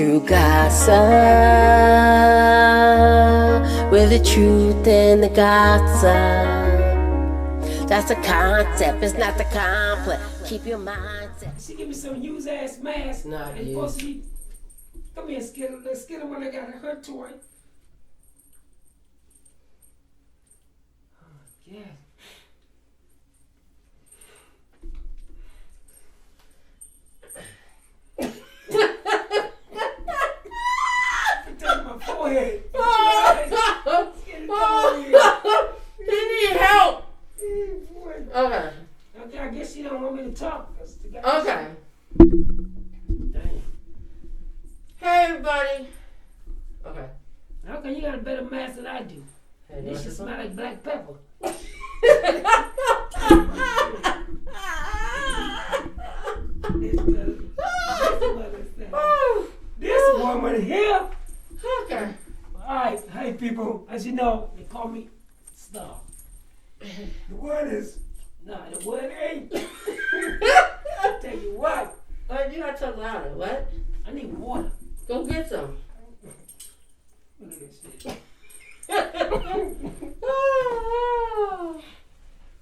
True gossip, where the truth and the gossip. That's the concept, it's not the complex. Keep your mindset. She give me some used ass mask. Not and used. supposed to be, come here, Skittle. Let's get her when I got her toy. Oh, yeah. My forehead. You need help. Okay. Okay, I guess she don't want me to talk. Okay. Dang. Hey everybody. Okay. Okay, you got a better mask than I do. Hey, This shit smell like black pepper. This woman here. Okay. Alright, hey people, as you know, they call me Star. The word is, the word ain't. I tell you what, You gotta talk louder. What? I need water. Go get some. Look at this shit.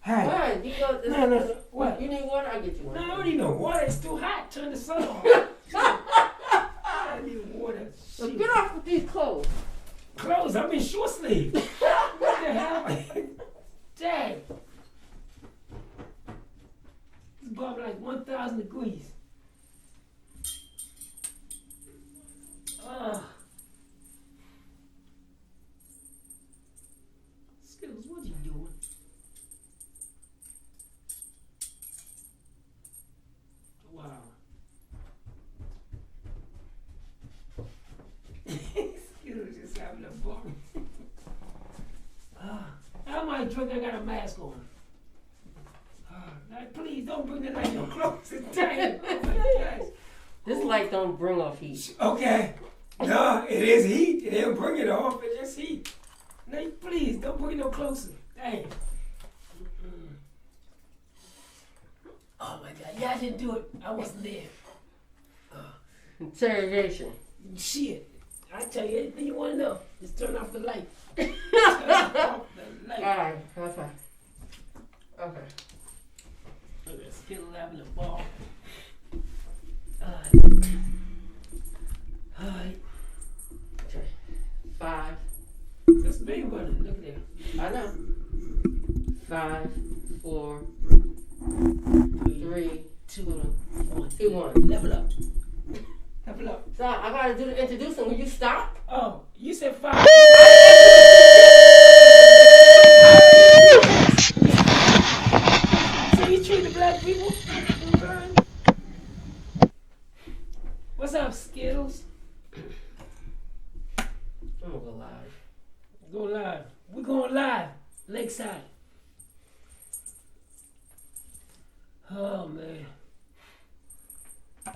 Hey, Alright, you go. No, what? You need water? I'll get you one. No, I don't need no water. It's too hot. Turn the sun on. I need water. So Shit. get off with these clothes. Clothes. I'm in short sleeve. What the hell? Dang. It's above like 1,000 degrees. Skittles, what you doing? Wow. Skittles just having a ball. How am I drunk? I got a mask on. Now, please don't bring the light no closer. Dang. Oh my gosh. This light don't bring off heat. Okay. No, it is heat. It didn't bring it off. It's just heat. No, please don't bring it no closer. Dang. Oh my God. Yeah, I didn't do it. I wasn't there. Interrogation. Shit. I tell you anything you want to know. Just turn off the light. Turn off the light. Alright, that's fine. Okay. Look at Skittle having a ball. Alright. Okay. 5. That's big running. Look at that. I know. 5, 4, 3, 2, 1. Level up. Level up. So I gotta do the introducing. Will you stop? Oh, you said 5. So you treat the black people? What's up, Skittles? I'm gonna go live. Go live. We're going live. Lakeside. Oh, man. I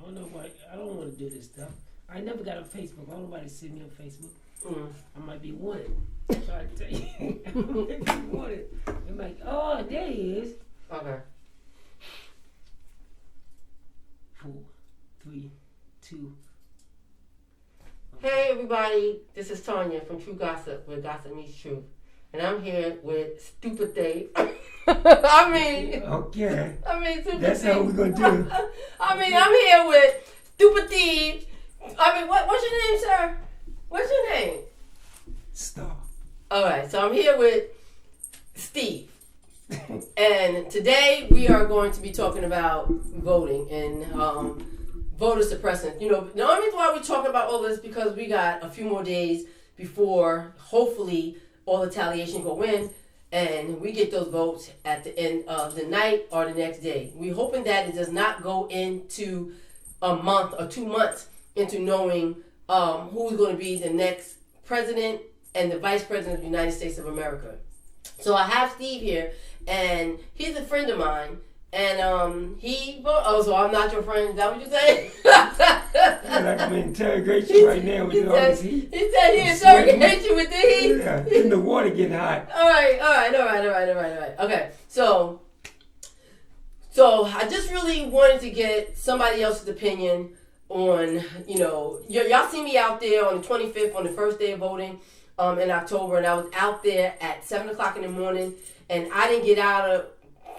don't know why. I don't want to do this stuff. I never got on Facebook. I don't know why they see me on Facebook. I might be wanted. So I tell you. I might be wanted. I'm like, oh, there he is. Okay. 4, 3, 2. Hey everybody, this is Tanya from TruGossip, where gossip meets truth. And I'm here with Stupid Dave. Okay. Stupid That's Dave. how we're going to do. I'm here with Stupid Steve. What's your name, sir? What's your name? Star. Alright, so I'm here with Steve. And today we are going to be talking about voting and voter suppression. You know, the only reason why we're talking about all this is because we got a few more days before hopefully all retaliation go in and we get those votes at the end of the night or the next day. We're hoping that it does not go into a month or 2 months into knowing who's going to be the next president and the vice president of the United States of America. So I have Steve here, and he's a friend of mine. And he voted. Oh, so I'm not your friend? Is that what you say? Like I'm in interrogation right now with all this heat. He said he interrogated you with the heat. Yeah, in the water getting hot. All right. Okay, so I just really wanted to get somebody else's opinion on, y'all see me out there on the 25th on the first day of voting in October, and I was out there at 7 o'clock in the morning, and I didn't get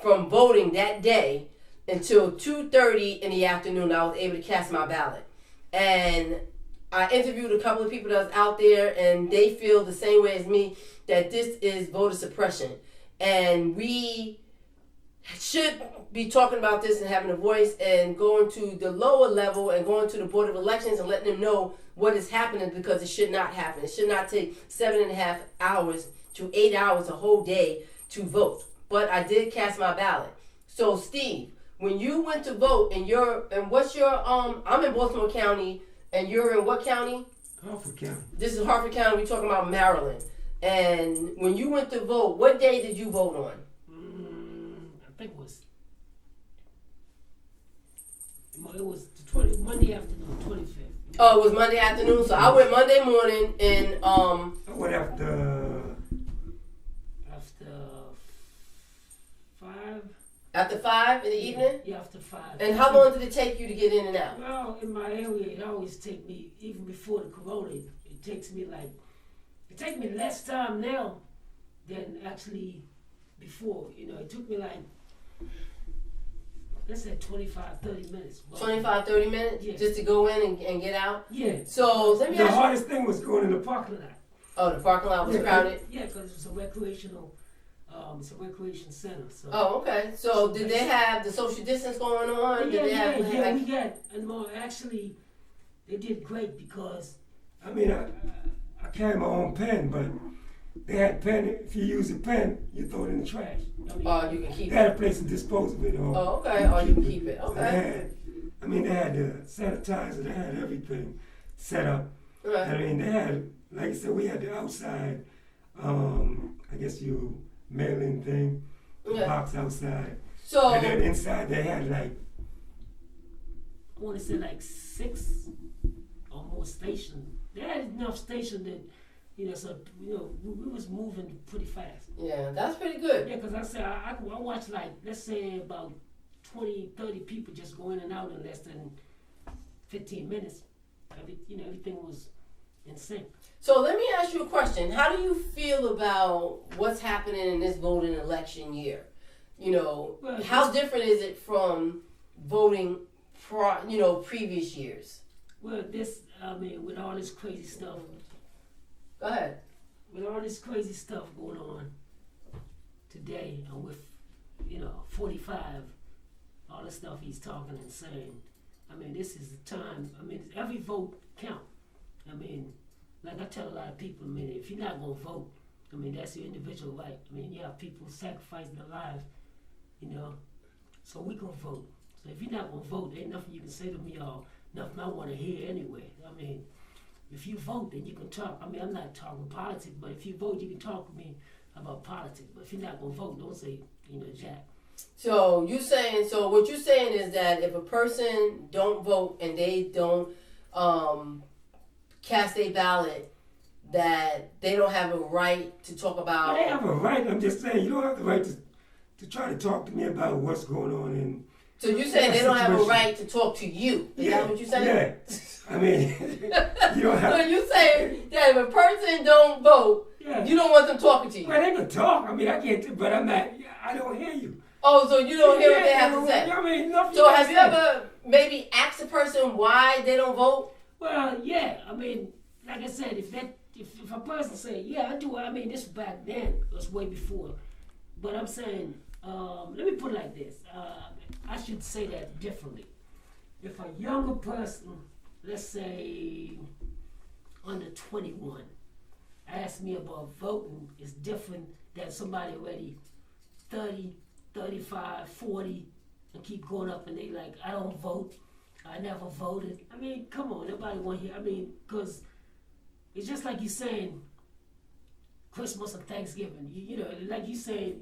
from voting that day until 2:30 in the afternoon. I was able to cast my ballot. And I interviewed a couple of people that was out there, and they feel the same way as me, that this is voter suppression. And we should be talking about this and having a voice and going to the lower level and going to the Board of Elections and letting them know what is happening, because it should not happen. It should not take 7.5 hours to 8 hours a whole day to vote. But I did cast my ballot. So Steve, when you went to vote and what's your I'm in Baltimore County and you're in what county? Harford County. This is Harford County. We're talking about Maryland. And when you went to vote, what day did you vote on? I think it was Monday afternoon, 25th. Oh, it was Monday afternoon. So I went Monday morning and I went after 5. after 5 in the evening. Yeah, after 5. And how long did it take you to get in and out? Well, in my area, it always take me, even before the corona, it takes me less time now than actually before. It took me let's say 25, 30 minutes. 25, 30 minutes? Yeah. Just to go in and get out? Yeah. So let me the ask you. hardest thing was going in the parking lot. Oh, the parking lot was crowded? Yeah, because it's a recreation center. So. Oh, okay. So did they have the social distance going on? Yeah, Did they have, we got, and more, actually, they did great because. I mean, I carry my own pen, but they had pen. If you use a pen, you throw it in the trash. You can keep They had it. a place to dispose of it. Oh, okay. Or you can keep it. Okay. They had the sanitizer. They had everything set up. Right. I mean, they had, like I said, we had the outside. I guess you mail in thing, the box outside. So. And then inside they had I want to say 6 or more stations. They had enough stations that, we was moving pretty fast. Yeah, that's pretty good. Yeah, because I said I watched let's say about 20, 30 people just go in and out in less than 15 minutes. Everything was in sync. So let me ask you a question. How do you feel about what's happening in this voting election year? How different is it from voting previous years? Well, with all this crazy stuff. Go ahead. With all this crazy stuff going on today, and with 45, all the stuff he's talking and saying, this is the time. Every vote count. Like I tell a lot of people, if you're not gonna vote, that's your individual right. You have people sacrificing their lives, so we gonna vote. So if you're not gonna vote, ain't nothing you can say to me or nothing I want to hear anyway. If you vote, then you can talk. I'm not talking politics, but if you vote, you can talk to me about politics. But if you're not gonna vote, don't say jack. So what you're saying is that if a person don't vote and they don't cast a ballot, that they don't have a right to talk about. They have a right. I'm just saying you don't have the right to try to talk to me about what's going on in. So you're saying they don't have a right to talk to you? Is that what you're saying? Yeah. You don't have. So you're saying that if a person don't vote, you don't want them talking to you? Well, they can talk. I can't. But I'm not. I don't hear you. Oh, so you don't hear what they have to say? Nothing. So have you ever maybe asked a person why they don't vote? Well, yeah. Like I said, if a person say, yeah, I do. This back then. It was way before. But I'm saying, let me put it like this. I should say that differently. If a younger person, let's say under 21, asks me about voting, is different than somebody already 30, 35, 40, and keep going up and they like, I don't vote, I never voted. Come on, nobody want to hear. Because it's just like you saying Christmas and Thanksgiving. Like you saying,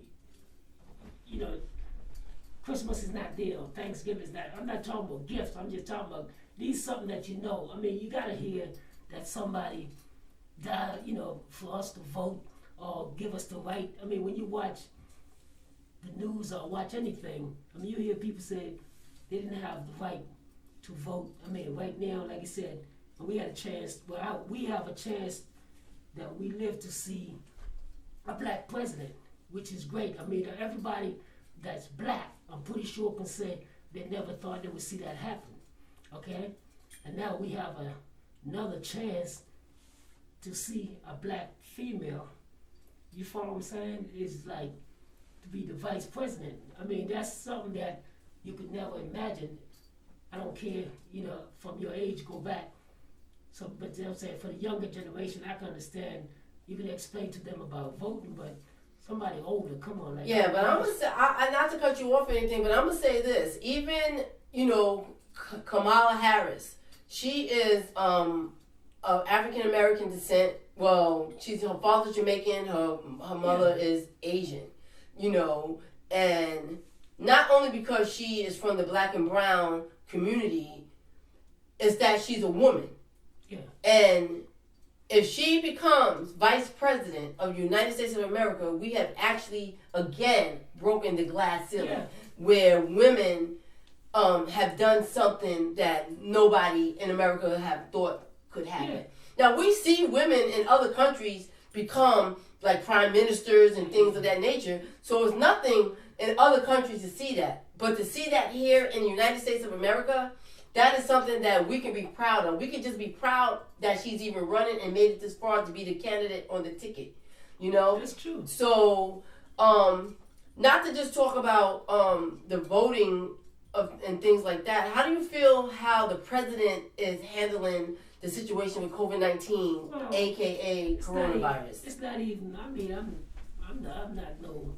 Christmas is not there, Thanksgiving is not. I'm not talking about gifts, I'm just talking about these something that you know. You gotta hear that somebody died, for us to vote or give us the right. When you watch the news or watch anything, you hear people say they didn't have the right to vote. I mean, right now, like I said, we had a chance. Well, we have a chance that we live to see a black president, which is great. I mean, everybody that's black, I'm pretty sure can say they never thought they would see that happen. Okay, and now we have another chance to see a black female. You follow what I'm saying? It's like to be the vice president. I mean, that's something that you could never imagine. I don't care, from your age, go back. So, but I'm saying for the younger generation, I can understand. You can explain to them about voting, but somebody older, come on, like. Yeah, but I'm gonna say, not to cut you off or anything, but I'm gonna say this. Even Kamala Harris, she is of African American descent. Well, her father's Jamaican, her mother is Asian, and not only because she is from the black and brown community, it's that she's a woman. Yeah. And if she becomes vice president of the United States of America, we have actually again broken the glass ceiling, where women have done something that nobody in America have thought could happen. Yeah. Now we see women in other countries become like prime ministers and things of that nature. So it's nothing in other countries to see that. But to see that here in the United States of America, that is something that we can be proud of. We can just be proud that she's even running and made it this far to be the candidate on the ticket. That's true. So, not to just talk about the voting and things like that. How do you feel how the president is handling the situation with COVID-19, aka coronavirus? It's not even. I mean, I'm not no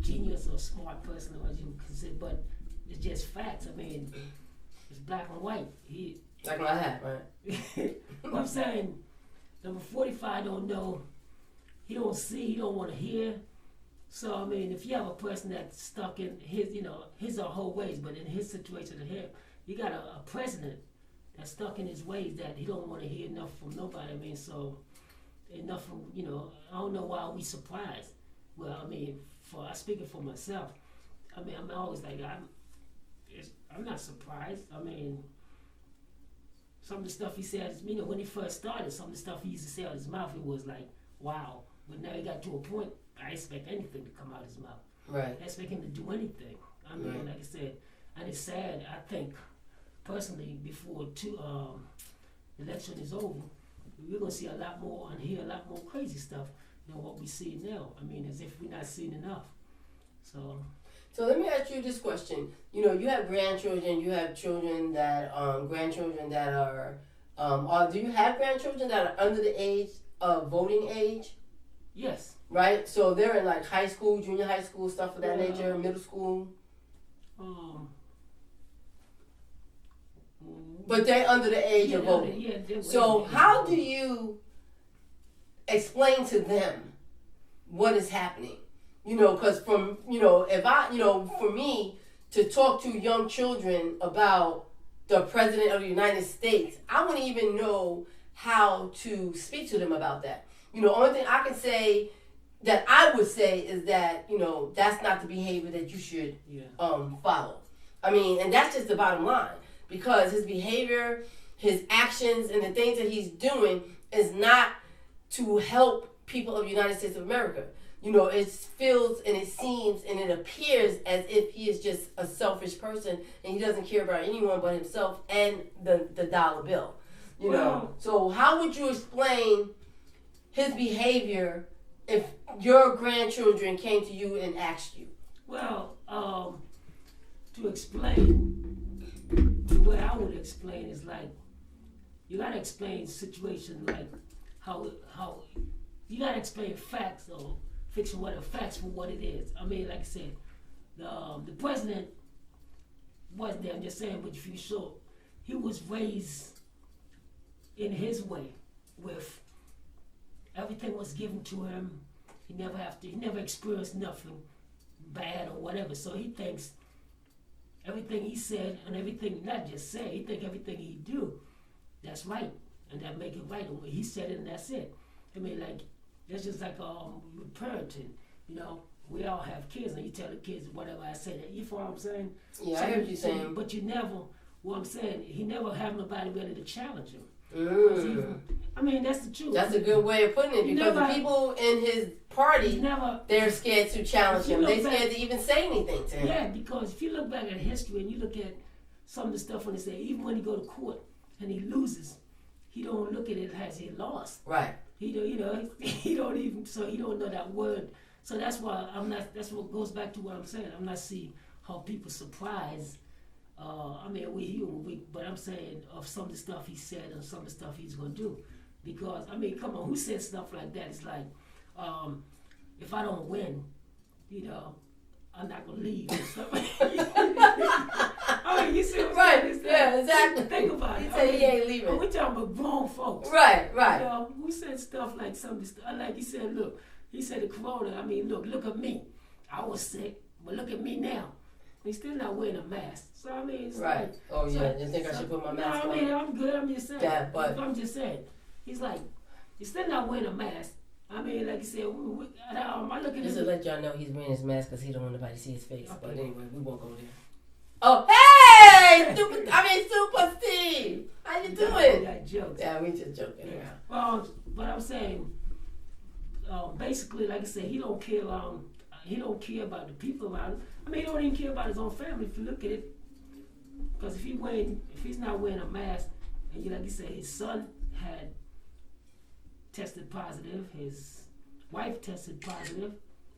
genius or smart person or as you consider, but it's just facts. I mean, it's black and white. Like my hat, right? I'm saying, number 45 don't know. He don't see. He don't want to hear. So I mean, if you have a person that's stuck in his or her ways, but in his situation here, you got a president that's stuck in his ways that he don't want to hear enough from nobody. I mean, so enough from I don't know why we surprised. Well, I mean, speaking for myself, I mean, I'm always like I'm not surprised. I mean, some of the stuff he says, when he first started, some of the stuff he used to say out of his mouth, it was like, wow. But now he got to a point, I expect anything to come out of his mouth. Right. I expect him to do anything. I mean, right. Like I said, and it's sad, I think, personally, before the election is over, we're going to see a lot more and hear a lot more crazy stuff than what we see now. I mean, as if we're not seeing enough. So let me ask you this question. You have grandchildren, you have children that, grandchildren that are, do you have grandchildren that are under the age of voting age? Yes. Right? So they're in like high school, junior high school, stuff of that nature, middle school? But they're under the age of voting. So how do you explain to them what is happening? Because from, if for me to talk to young children about the President of the United States, I wouldn't even know how to speak to them about that. Only thing I can say that I would say is that, that's not the behavior that you should follow. I mean, and that's just the bottom line, because his behavior, his actions, and the things that he's doing is not to help people of the United States of America. It feels and it seems and it appears as if he is just a selfish person and he doesn't care about anyone but himself and the dollar bill. So how would you explain his behavior if your grandchildren came to you and asked you? Well, to explain, the way I would explain is like, you gotta explain situation like how you gotta explain facts or fiction, what are facts for what it is. I mean, like I said, the president wasn't there. I'm just saying, but if you saw, he was raised in his way, with everything was given to him. He never experienced nothing bad or whatever. So he thinks everything he said and everything, not just say, he think everything he do, that's right, and that make it right. And he said it, and that's it. I mean, like, it's just like with parenting, we all have kids, and you tell the kids whatever I say. You follow what I'm saying? Yeah, I hear what you're saying. But you never what I'm saying, he never have nobody ready to challenge him. I mean, that's the truth. That's a good way of putting it, because the people in his party, they're scared to challenge him. They're scared to even say anything to him. Yeah, because if you look back at history and you look at some of the stuff when they say, even when he go to court and he loses, he don't look at it as he lost. Right. He don't, he don't even, so he don't know that word. So that's why I'm not, that's what goes back to what I'm saying. I'm not seeing how people surprise. I mean, we human, but I'm saying of some of the stuff he said and some of the stuff he's going to do. Because, I mean, come on, who says stuff like that? It's like, if I don't win, I'm not going to leave or something. I mean, you see what I'm saying? Yeah, exactly. Think about it. He said he ain't leaving. We're talking about grown folks. Right. Who said stuff like like he said, look, he said the corona, I mean, look at me. I was sick, but look at me now. He's still not wearing a mask. So, I mean, it's right. like... Oh, yeah, you think I should put my mask on? I mean, I'm good, I'm just saying. Yeah, but... I'm just saying. He's like, he's still not wearing a mask. I mean, like you said, I look at Just him... to let y'all know he's wearing his mask because he don't want nobody to see his face. Okay. But anyway, we won't go there. Oh, hey! Super Steve! How you doing? We got jokes. Yeah, we just joking around. Well, but I'm saying, basically, like I said, he don't care about the people around him. I mean, he don't even care about his own family if you look at it. Because if he's not wearing a mask, and like you said, his son had tested positive, his wife tested positive,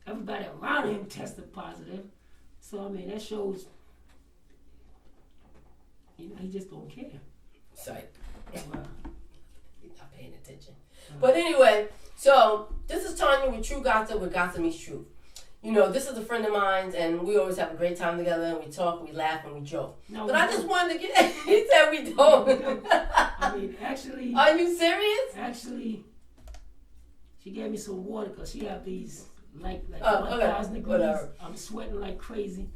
everybody around him tested positive. So I mean, that shows, he just don't care. Psych. Wow. He's not paying attention. But anyway, so this is Tanya with TruGossip, where gossip meets truth. This is a friend of mine, and we always have a great time together, and we talk, we laugh, and we joke. No, but I just wanted to get... He said we don't. I mean, actually... Are you serious? Actually, she gave me some water, because she have these, like 1,000 degrees. Whatever. I'm sweating like crazy,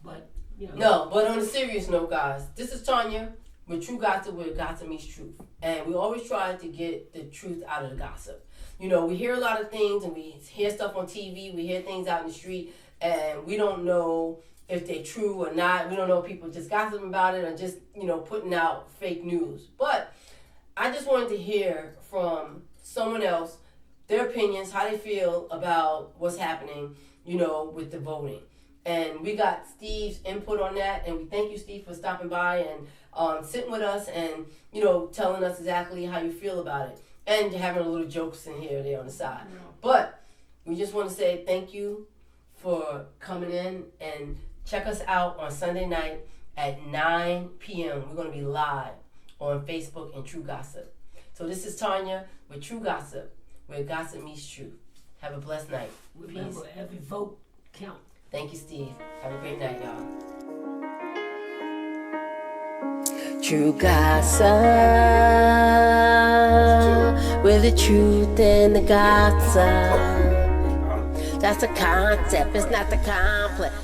but, No, but on a serious note, guys, this is Tanya with TruGossip, where gossip meets truth. And we always try to get the truth out of the gossip. We hear a lot of things, and we hear stuff on TV, we hear things out in the street, and we don't know if they're true or not. We don't know if people just gossiping about it or just, putting out fake news. But I just wanted to hear from someone else, their opinions, how they feel about what's happening, with the voting. And we got Steve's input on that, and we thank you, Steve, for stopping by and sitting with us and, telling us exactly how you feel about it. And having a little jokes in here or there on the side. Yeah. But we just want to say thank you for coming in, and check us out on Sunday night at 9 p.m. We're going to be live on Facebook and TruGossip. So this is Tanya with TruGossip, where gossip meets truth. Have a blessed night. Remember, peace. Every vote counts. Thank you, Steve. Have a great night, y'all. TruGossip, with the truth and the gossip. That's the concept, it's not the complex.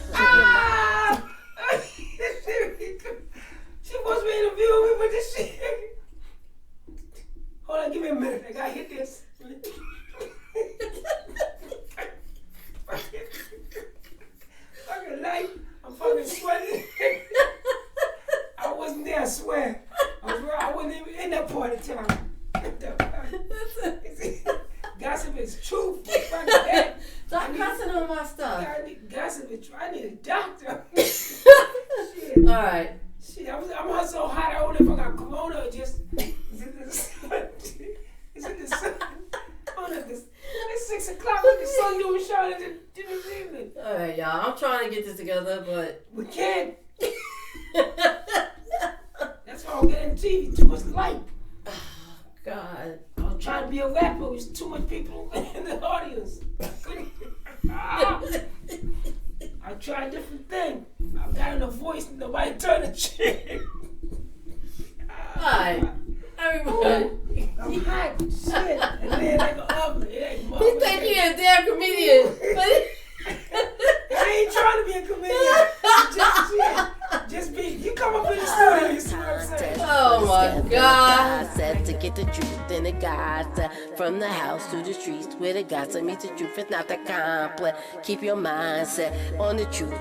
She wants me to interview me with this shit. Hold on, give me a minute. I gotta hit this. Fucking life. I'm fucking sweating. I wasn't there, I swear. I wasn't even in that part of town. Gossip is truth. Stop cussing on my stuff. Gossip is truth. I need a doctor. All right. Shit, I'm so hot. I don't know if I got corona or just. Is it the sun? Is it the sun? I don't know if it's 6 o'clock with the sun doing shot in the evening. All right, y'all. I'm trying to get this together, but we can't. That's why I'm getting TV. Too much light. Oh, God. I'm trying to be a rapper. There's too much people in the audience. I tried different things. I got in a voice and nobody turned the chick. Hi, everyone. I'm hot. Shit. And then like an oven. He think he a damn comedian. I ain't trying to be a comedian. Just be. You come up in the studio, you see what I'm saying? Oh my God. Said to get the truth and the gossip from the house to the streets where the gossip meets the truth. It's not the complex. Keep your mindset on the truth.